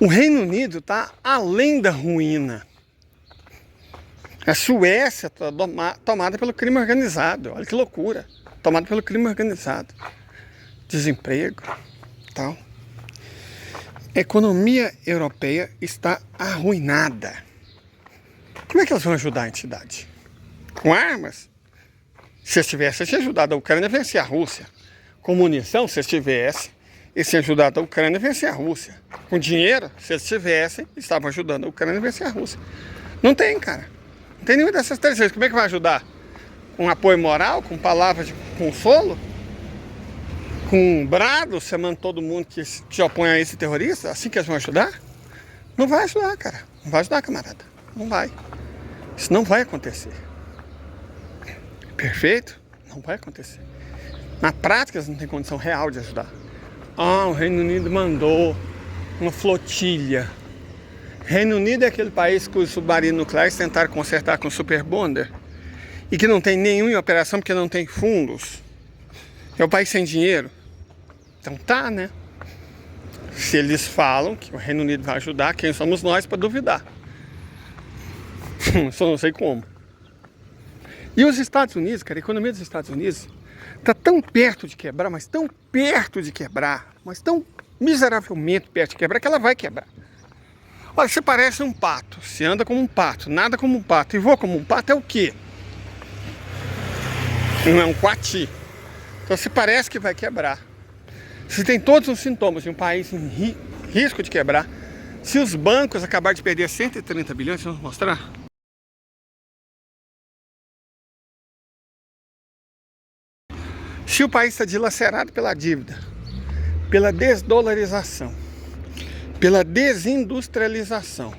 S1: O Reino Unido está além da ruína. A Suécia está tomada pelo crime organizado. Olha que loucura. Tomada pelo crime organizado. Desemprego, tal. A economia europeia está arruinada. Como é que elas vão ajudar a entidade? Com armas? Se eles tivessem ajudado a Ucrânia a vencer a Rússia. Com munição, se eles tivessem, eles tinham ajudado a Ucrânia a vencer a Rússia. Com dinheiro, se eles tivessem, estavam ajudando a Ucrânia a vencer a Rússia. Não tem, cara. Não tem nenhuma dessas três vezes. Como é que vai ajudar? Com apoio moral? Com palavras de consolo? Com brado, chamando todo mundo que se opõe a esse terrorista? Assim que eles vão ajudar? Não vai ajudar, cara. Não vai ajudar, camarada. Não vai. Isso não vai acontecer. Perfeito? Não vai acontecer. Na prática, eles não têm condição real de ajudar. O Reino Unido mandou uma flotilha. Reino Unido é aquele país que os submarinos nucleares tentaram consertar com o Super Bonder e que não tem nenhuma em operação porque não tem fundos. É um país sem dinheiro. Então tá, né? Se eles falam que o Reino Unido vai ajudar, quem somos nós para duvidar? Só não sei como. E os Estados Unidos, cara, a economia dos Estados Unidos está tão perto de quebrar, mas tão perto de quebrar, mas tão miseravelmente perto de quebrar que ela vai quebrar. Olha, você parece um pato, você anda como um pato, nada como um pato e voa como um pato é o quê? Não é um coati. Então você parece que vai quebrar. Você tem todos os sintomas de um país em risco de quebrar. Se os bancos acabarem de perder 130 bilhões, vamos mostrar? Se o país está dilacerado pela dívida, pela desdolarização, pela desindustrialização,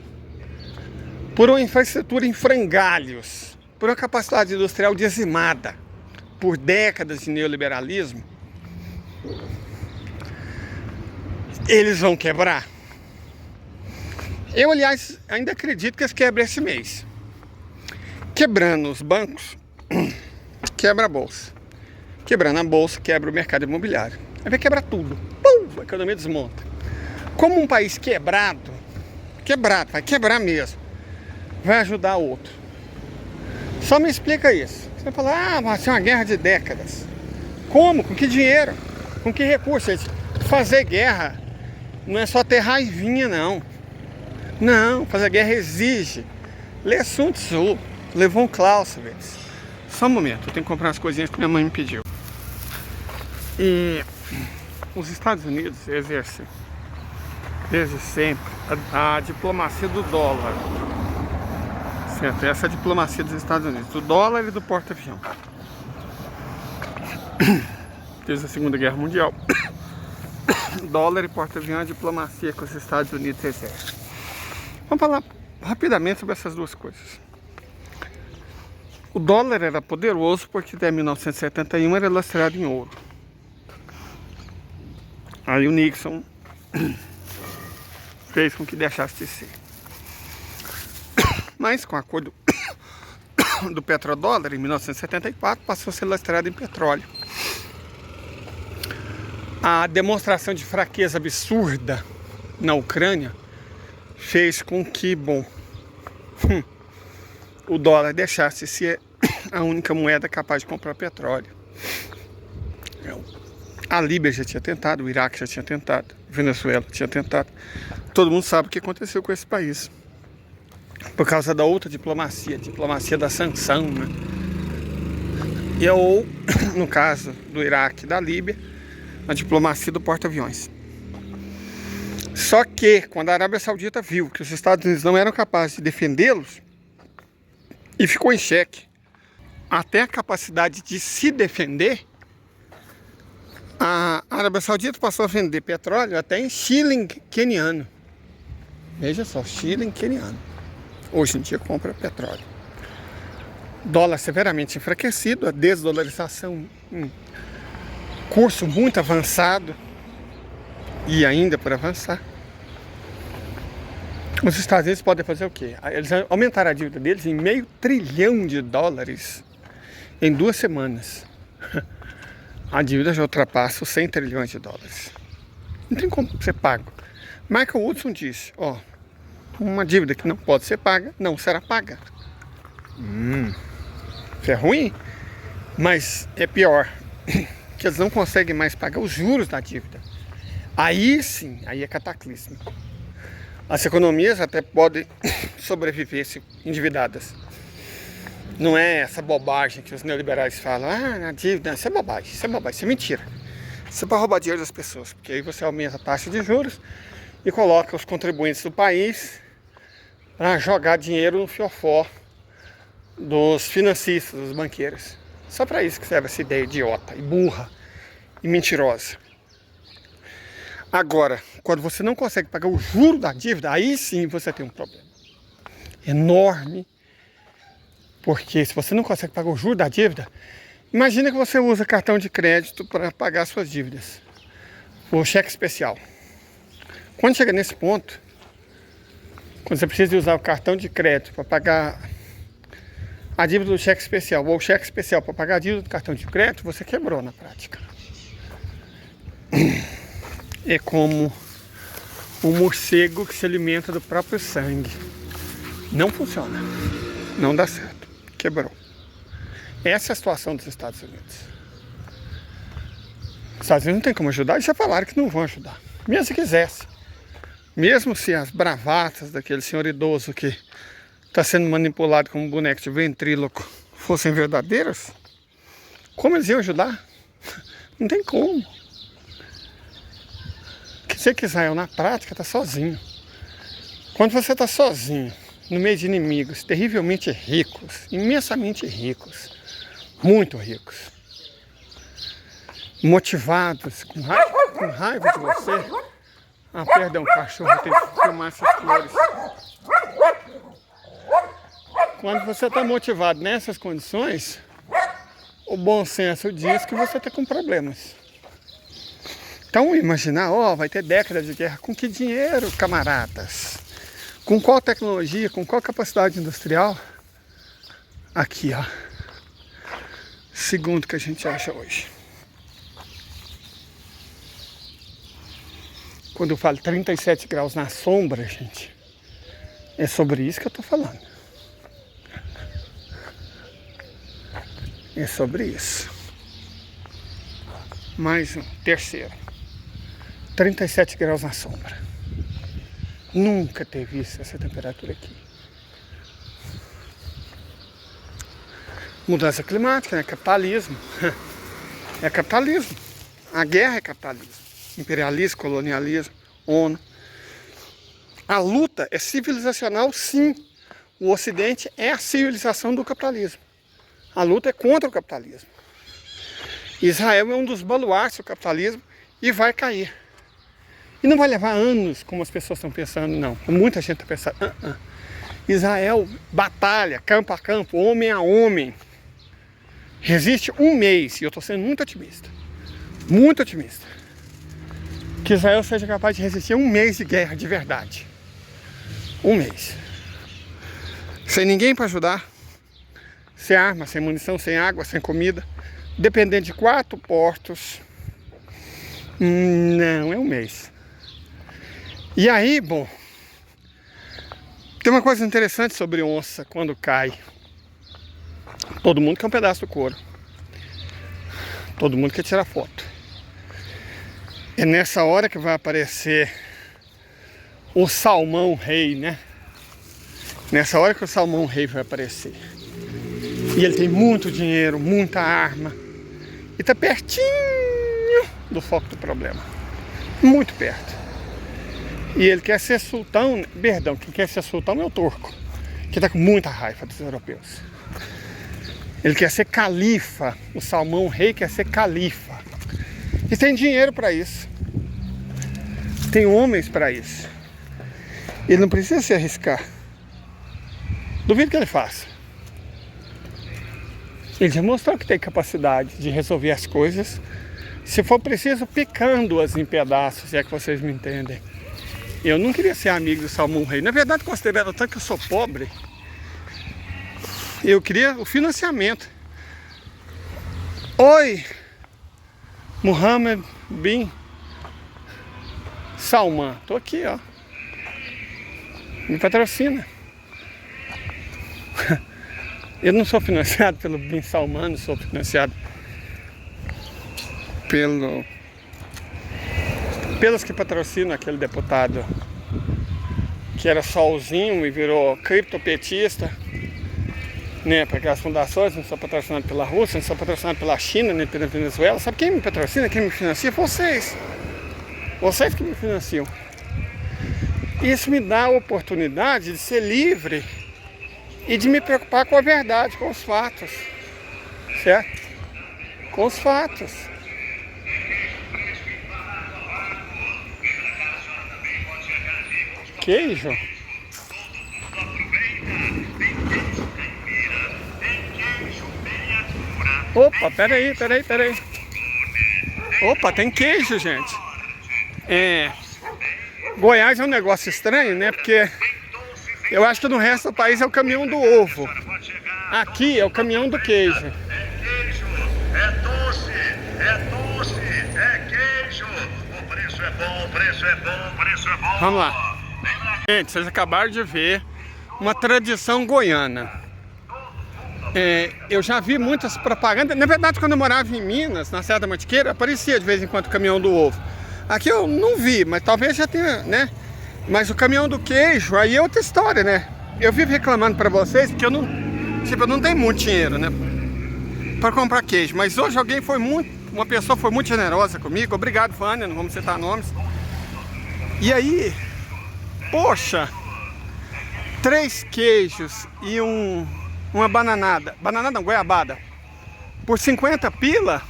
S1: por uma infraestrutura em frangalhos, por uma capacidade industrial dizimada, por décadas de neoliberalismo, eles vão quebrar. Eu, aliás, ainda acredito que eles quebram esse mês. Quebrando os bancos, quebra a bolsa. Quebrando a bolsa, quebra o mercado imobiliário. Aí vai quebrar tudo. Pum, a economia desmonta. Como um país quebrado, vai quebrar mesmo, vai ajudar outro. Só me explica isso. Você fala, vai ser uma guerra de décadas. Como? Com que dinheiro? Com que recursos? Fazer guerra não é só ter raivinha, não. Não, fazer guerra exige. Lê Sun Tzu, levou um Clausewitz. Só um momento, eu tenho que comprar umas coisinhas que minha mãe me pediu. E os Estados Unidos exercem, desde sempre, a diplomacia do dólar. Certo? Essa é a diplomacia dos Estados Unidos, do dólar e do porta-avião. Desde a Segunda Guerra Mundial. Dólar e porta-avião é a diplomacia que os Estados Unidos exercem. Vamos falar rapidamente sobre essas duas coisas. O dólar era poderoso porque até 1971 era lastreado em ouro. Aí o Nixon fez com que deixasse de ser. Mas com o acordo do petrodólar em 1974 passou a ser lastreado em petróleo. A demonstração de fraqueza absurda na Ucrânia fez com que, o dólar deixasse de ser a única moeda capaz de comprar petróleo. A Líbia já tinha tentado, o Iraque já tinha tentado, a Venezuela tinha tentado. Todo mundo sabe o que aconteceu com esse país. Por causa da outra diplomacia, diplomacia da sanção, né? Ou, no caso do Iraque e da Líbia, a diplomacia do porta-aviões. Só que, quando a Arábia Saudita viu que os Estados Unidos não eram capazes de defendê-los, e ficou em xeque até a capacidade de se defender, a Arábia Saudita passou a vender petróleo até em shilling queniano. Veja só, shilling queniano. Hoje em dia compra petróleo. Dólar severamente enfraquecido, a desdolarização em curso muito avançado e ainda por avançar. Os Estados Unidos podem fazer o quê? Eles aumentaram a dívida deles em $500 bilhões em 2 semanas. A dívida já ultrapassa os $100 trilhões. Não tem como ser pago. Michael Woodson disse, uma dívida que não pode ser paga, não será paga. Isso é ruim, mas é pior, que eles não conseguem mais pagar os juros da dívida. Aí sim, aí é cataclísmico. As economias até podem sobreviver se endividadas. Não é essa bobagem que os neoliberais falam, a dívida, isso é bobagem, isso é mentira. Isso é para roubar dinheiro das pessoas, porque aí você aumenta a taxa de juros e coloca os contribuintes do país para jogar dinheiro no fiofó dos financistas, dos banqueiros. Só para isso que serve essa ideia idiota e burra e mentirosa. Agora, quando você não consegue pagar o juro da dívida, aí sim você tem um problema enorme. Porque se você não consegue pagar o juro da dívida, imagina que você usa cartão de crédito para pagar suas dívidas. Ou cheque especial. Quando chega nesse ponto, quando você precisa usar o cartão de crédito para pagar a dívida do cheque especial, ou o cheque especial para pagar a dívida do cartão de crédito, você quebrou na prática. É como um morcego que se alimenta do próprio sangue. Não funciona. Não dá certo. Quebrou. Essa é a situação dos Estados Unidos. Os Estados Unidos não tem como ajudar e já falaram que não vão ajudar. Mesmo se quisesse. Mesmo se as bravatas daquele senhor idoso que está sendo manipulado como boneco de ventríloco fossem verdadeiras, como eles iam ajudar? Não tem como. Quer dizer que Israel na prática está sozinho. Quando você está sozinho, no meio de inimigos terrivelmente ricos, imensamente ricos, muito ricos, motivados, com raiva de você. Perdão, cachorro, tem que filmar essas flores. Quando você está motivado nessas condições, o bom senso diz que você está com problemas. Então imaginar, vai ter décadas de guerra, com que dinheiro, camaradas? Com qual tecnologia, com qual capacidade industrial? Aqui, segundo o que a gente acha hoje. Quando eu falo 37 graus na sombra, gente, é sobre isso que eu tô falando. É sobre isso. Mais um, terceiro. 37 graus na sombra. Nunca teve essa temperatura aqui. Mudança climática, né? Capitalismo. É capitalismo. A guerra é capitalismo. Imperialismo, colonialismo, ONU. A luta é civilizacional, sim. O Ocidente é a civilização do capitalismo. A luta é contra o capitalismo. Israel é um dos baluartes do capitalismo e vai cair. E não vai levar anos, como as pessoas estão pensando, não. Como muita gente está pensando. Israel batalha, campo a campo, homem a homem. Resiste 1 mês, e eu estou sendo muito otimista. Muito otimista. que Israel seja capaz de resistir um mês de guerra de verdade. Um mês. Sem ninguém para ajudar. Sem arma, sem munição, sem água, sem comida. Dependendo de 4 portos. Não, é um mês. E aí, bom, tem uma coisa interessante sobre onça quando cai. Todo mundo quer um pedaço do couro. Todo mundo quer tirar foto. É nessa hora que vai aparecer o salmão rei, né? Nessa hora que o salmão rei vai aparecer. E ele tem muito dinheiro, muita arma. E tá pertinho do foco do problema. Muito perto. E ele quer ser sultão, perdão, quem quer ser sultão é o turco, que está com muita raiva dos europeus. Ele quer ser califa, o salmão rei quer ser califa. E tem dinheiro para isso. Tem homens para isso. Ele não precisa se arriscar. Duvido que ele faça. Ele já mostrou que tem capacidade de resolver as coisas, se for preciso, picando-as em pedaços, se é que vocês me entendem. Eu não queria ser amigo do salmão rei. Na verdade, considerando tanto que eu sou pobre, eu queria o financiamento. Oi, Mohammed bin Salman. Tô aqui, ó. Me patrocina. Eu não sou financiado pelo bin Salman, não sou financiado pelos que patrocinam aquele deputado que era solzinho e virou criptopetista, né? Porque as fundações não são patrocinadas pela Rússia, não são patrocinadas pela China, nem pela Venezuela. Sabe quem me patrocina, quem me financia? Vocês. Vocês que me financiam. Isso me dá a oportunidade de ser livre e de me preocupar com a verdade, com os fatos. Certo? Com os fatos. Queijo? Opa, peraí. Opa, tem queijo, gente. Goiás é um negócio estranho, né? Porque eu acho que no resto do país é o caminhão do ovo. Aqui é o caminhão do queijo.
S3: É doce, é queijo. O preço é bom, o preço é bom, o preço é bom.
S1: Vamos lá. Gente, vocês acabaram de ver uma tradição goiana. Eu já vi muitas propagandas. Na verdade, quando eu morava em Minas, na Serra da Mantiqueira, aparecia de vez em quando o caminhão do ovo. Aqui eu não vi, mas talvez já tenha, né? Mas o caminhão do queijo, aí é outra história, né? Eu vivo reclamando pra vocês porque eu não tenho muito dinheiro, né? Pra comprar queijo. Mas hoje uma pessoa foi muito generosa comigo. Obrigado, Vânia, não vamos citar nomes. E aí, poxa, 3 queijos e uma bananada não, goiabada, por 50 pila,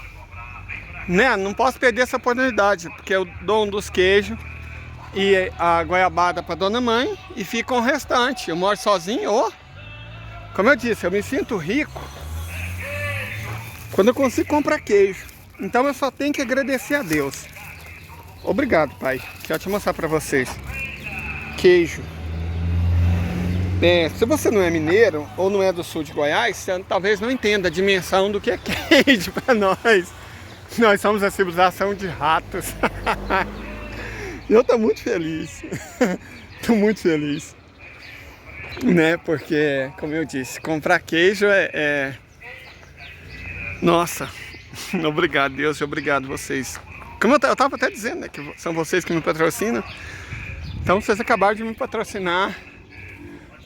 S1: né? Não posso perder essa oportunidade, porque eu dou um dos queijos e a goiabada para dona mãe e fica o restante. Eu moro sozinho, como eu disse, eu me sinto rico quando eu consigo comprar queijo. Então eu só tenho que agradecer a Deus. Obrigado, pai. Deixa eu mostrar para vocês. Queijo. Se você não é mineiro ou não é do sul de Goiás, você talvez não entenda a dimensão do que é queijo para nós. Nós somos a civilização de ratos. Eu tô muito feliz. Tô muito feliz. Né? Porque, como eu disse, comprar queijo Nossa. Obrigado, Deus, e obrigado vocês. Como eu tava até dizendo, né? Que são vocês que me patrocinam. Então vocês acabaram de me patrocinar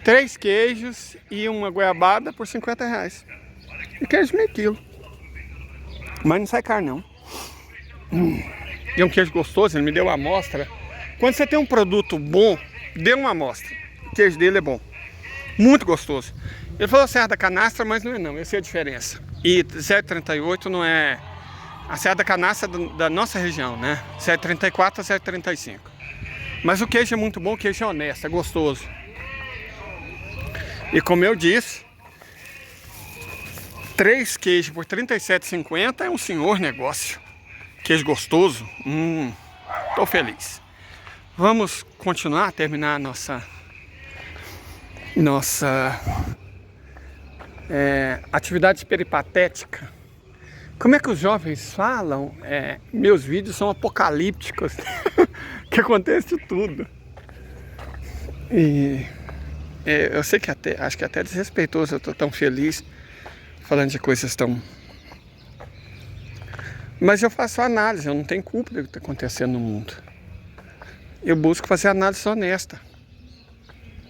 S1: 3 queijos e uma goiabada por 50 reais. E queijo meio quilo. Mas não sai caro não. E é um queijo gostoso, ele me deu uma amostra. Quando você tem um produto bom, dê uma amostra. O queijo dele é bom. Muito gostoso. Ele falou Serra da Canastra, mas não é não, eu sei a diferença. E 0,38 não é a Serra da Canastra da nossa região, né? 0,34 a 0,35. Mas o queijo é muito bom, o queijo é honesto, é gostoso. E como eu disse, 3 queijos por R$ 37,50 é um senhor negócio. Queijo gostoso. Estou feliz. Vamos continuar, terminar a nossa atividade peripatética. Como é que os jovens falam? Meus vídeos são apocalípticos, que acontece tudo. E eu sei que acho que até desrespeitoso eu tô tão feliz falando de coisas tão... Mas eu faço análise, eu não tenho culpa do que está acontecendo no mundo. Eu busco fazer análise honesta.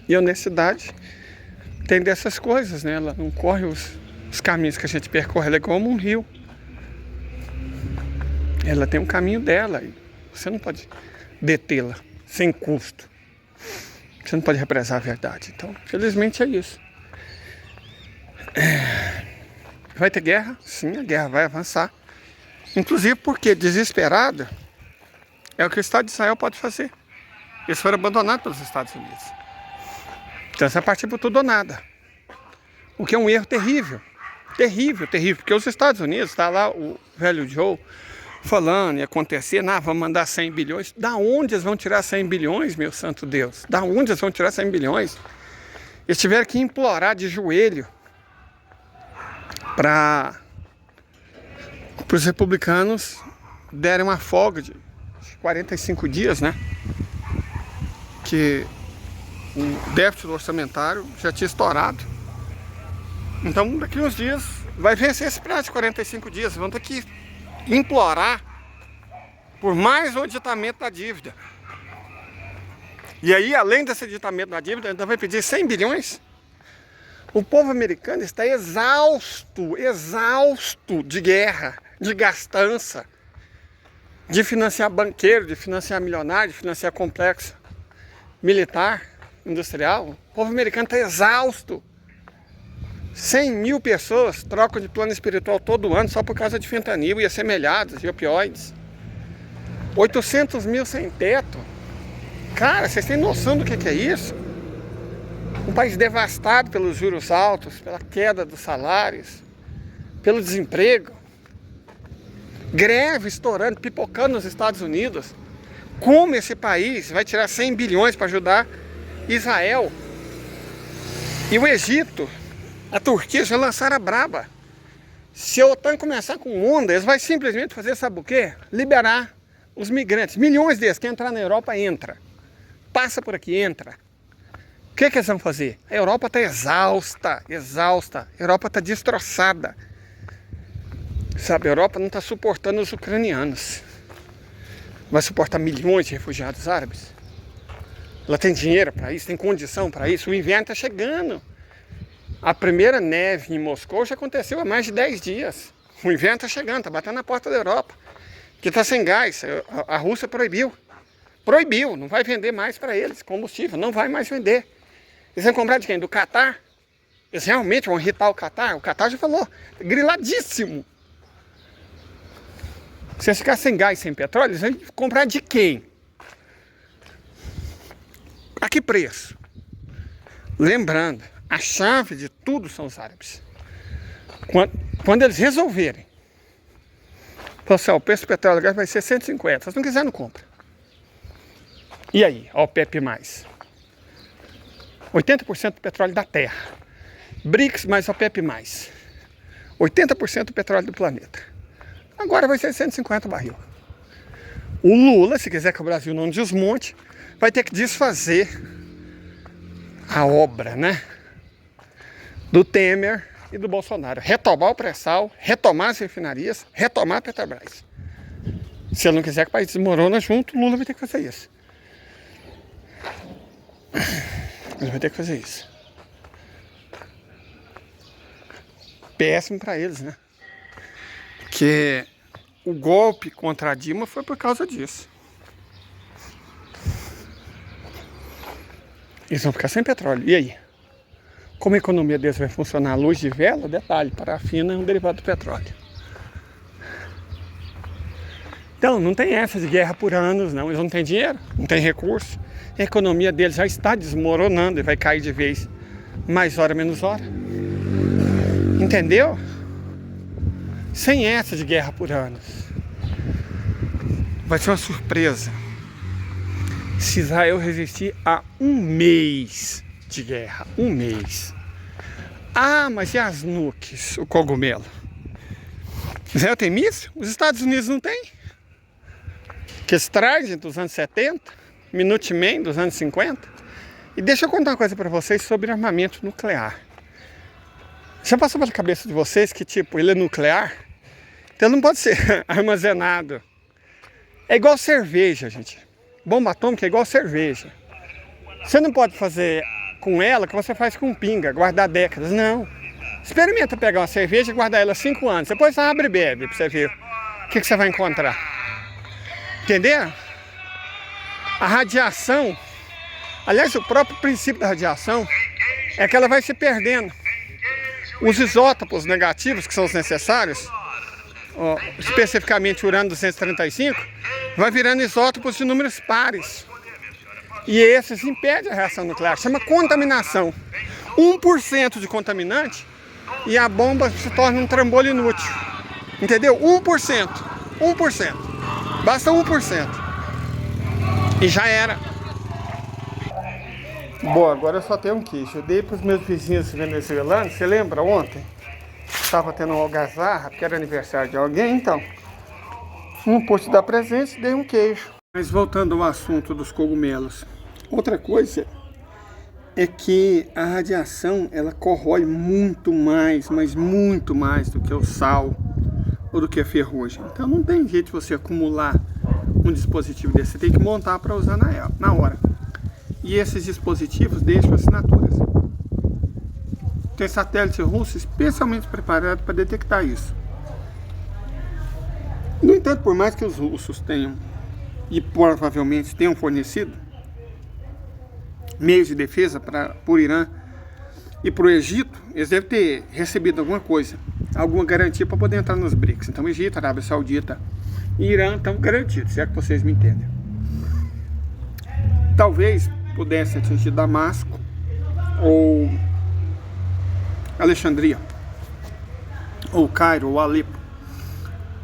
S1: E a honestidade tem dessas coisas, né? Ela não corre os caminhos que a gente percorre, ela é como um rio. Ela tem um caminho dela e você não pode detê-la sem custo. Você não pode represar a verdade. Então, felizmente é isso. Vai ter guerra? Sim, a guerra vai avançar. Inclusive porque desesperado é o que o Estado de Israel pode fazer. Eles foram abandonados pelos Estados Unidos. Então essa partir por tudo ou nada. O que é um erro terrível. Terrível, terrível. Porque os Estados Unidos, está lá o velho Joe falando e acontecer, vamos mandar 100 bilhões. Da onde eles vão tirar 100 bilhões, meu santo Deus? Da onde eles vão tirar 100 bilhões? Eles tiveram que implorar de joelho para os republicanos derem uma folga de 45 dias, né? Que o déficit orçamentário já tinha estourado. Então, daqui uns dias vai vencer esse prazo de 45 dias. Vão ter que implorar por mais um aditamento da dívida. E aí, além desse aditamento da dívida, ainda vai pedir 100 bilhões. O povo americano está exausto de guerra, de gastança, de financiar banqueiro, de financiar milionário, de financiar complexo militar, industrial. O povo americano está exausto. 100 mil pessoas trocam de plano espiritual todo ano só por causa de fentanil e assemelhados e opioides. 800 mil sem teto. Cara, vocês têm noção do que é isso? Um país devastado pelos juros altos, pela queda dos salários, pelo desemprego. Greve estourando, pipocando nos Estados Unidos. Como esse país vai tirar 100 bilhões para ajudar Israel? E o Egito, a Turquia já lançaram a braba. Se a OTAN começar com onda, eles vão simplesmente fazer, sabe o quê? Liberar os migrantes. Milhões deles, quem entrar na Europa, entra. Passa por aqui, entra. O que eles vão fazer? A Europa está exausta. A Europa está destroçada. Sabe, a Europa não está suportando os ucranianos. Vai suportar milhões de refugiados árabes? Ela tem dinheiro para isso, tem condição para isso. O inverno está chegando. A primeira neve em Moscou já aconteceu há mais de 10 dias. O inverno está chegando, está batendo na porta da Europa. Que está sem gás. A Rússia proibiu. Proibiu, não vai vender mais para eles combustível, não vai mais vender. Eles vão comprar de quem? Do Catar? Eles realmente vão irritar o Catar? O Catar já falou, griladíssimo. Se eles ficarem sem gás, sem petróleo, eles vão comprar de quem? A que preço? Lembrando, a chave de tudo são os árabes. Quando eles resolverem, o preço do petróleo e gás vai ser 150, se não quiser não compra. E aí, a OPEP+. 80% do petróleo da Terra. BRICS mais OPEP+. 80% do petróleo do planeta. Agora vai ser 150 barril. O Lula, se quiser que o Brasil não desmonte, vai ter que desfazer a obra, né? Do Temer e do Bolsonaro. Retomar o pré-sal, retomar as refinarias, retomar a Petrobras. Se ele não quiser que o país desmorona junto, o Lula vai ter que fazer isso. Ele vai ter que fazer isso. Péssimo para eles, né? Porque o golpe contra a Dilma foi por causa disso. Eles vão ficar sem petróleo. E aí? Como a economia deles vai funcionar? A luz de vela? Detalhe, parafina é um derivado do petróleo. Então, não tem essa de guerra por anos, não. Eles não têm dinheiro, não têm recurso. A economia deles já está desmoronando e vai cair de vez mais hora, menos hora. Entendeu? Sem essa de guerra por anos. Vai ser uma surpresa. se Israel resistir a 1 mês de guerra. 1 mês. Ah, mas e as nukes, o cogumelo? Israel tem míssil? Os Estados Unidos não tem? Que Strike dos anos 70, Minuteman dos anos 50. E deixa eu contar uma coisa para vocês sobre armamento nuclear. Já passou pela cabeça de vocês que, tipo, ele é nuclear? Então não pode ser armazenado. É igual cerveja, gente. Bomba atômica é igual cerveja. Você não pode fazer com ela o que você faz com pinga, guardar décadas. Não. Experimenta pegar uma cerveja e guardar ela 5 anos. Depois você abre e bebe pra você ver o que você vai encontrar. Entenderam? A radiação, aliás, o próprio princípio da radiação é que ela vai se perdendo. Os isótopos negativos, que são os necessários, especificamente o urânio 235, vai virando isótopos de números pares. E esses impedem a reação nuclear. Chama contaminação. 1% de contaminante e a bomba se torna um trambolho inútil. Entendeu? 1%. 1%. Basta 1%. E já era. Bom, agora eu só tenho um queijo. Eu dei para os meus vizinhos venezuelanos. Você lembra ontem? Estava tendo uma algazarra, porque era aniversário de alguém, então. Não pude dar presente, dei um queijo. Mas voltando ao assunto dos cogumelos. Outra coisa é que a radiação, ela corrói muito mais, mas muito mais do que o sal ou do que a ferrugem. Então não tem jeito de você acumular um dispositivo desse. Você tem que montar para usar na hora. E esses dispositivos deixam assinaturas. Tem satélite russo especialmente preparado para detectar isso. No entanto, por mais que os russos tenham, e provavelmente tenham fornecido, meios de defesa para o Irã e para o Egito, eles devem ter recebido alguma coisa, alguma garantia para poder entrar nos BRICS. Então, Egito, Arábia Saudita e Irã estão garantidos, se é que vocês me entendem. Talvez pudesse atingir Damasco ou Alexandria, ou Cairo, ou Alepo.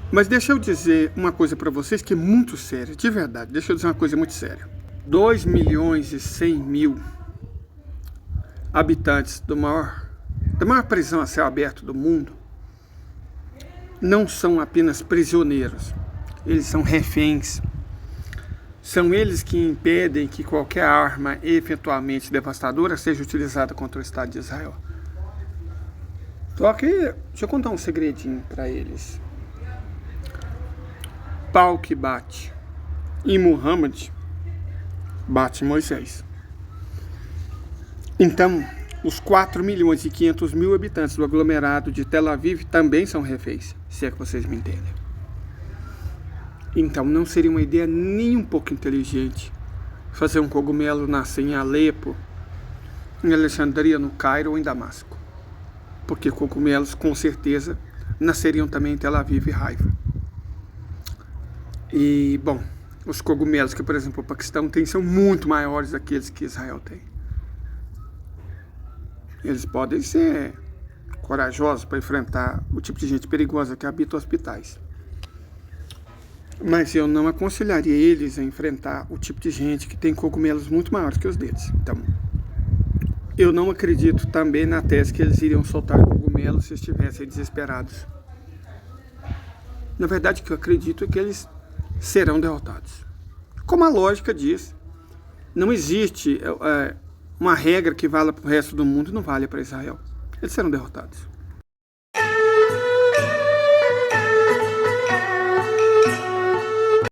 S1: Mas deixa eu dizer uma coisa para vocês que é muito séria, de verdade. Deixa eu dizer uma coisa muito séria. 2.100.000 habitantes da maior prisão a céu aberto do mundo não são apenas prisioneiros, eles são reféns. São eles que impedem que qualquer arma eventualmente devastadora seja utilizada contra o Estado de Israel. Só que, deixa eu contar um segredinho para eles. Pau que bate em Muhammad, bate em Moisés. Então, os 4.500.000 habitantes do aglomerado de Tel Aviv também são reféns, se é que vocês me entendem. Então, não seria uma ideia nem um pouco inteligente fazer um cogumelo nascer em Alepo, em Alexandria, no Cairo ou em Damasco. Porque cogumelos, com certeza, nasceriam também em Tel Aviv e Haifa. E, bom, os cogumelos que, por exemplo, o Paquistão tem são muito maiores daqueles que Israel tem. Eles podem ser corajosos para enfrentar o tipo de gente perigosa que habita hospitais. Mas eu não aconselharia eles a enfrentar o tipo de gente que tem cogumelos muito maiores que os deles. Então, eu não acredito também na tese que eles iriam soltar cogumelos se estivessem desesperados. Na verdade, o que eu acredito é que eles serão derrotados. Como a lógica diz, não existe uma regra que valha para o resto do mundo e não vale para Israel. Eles serão derrotados.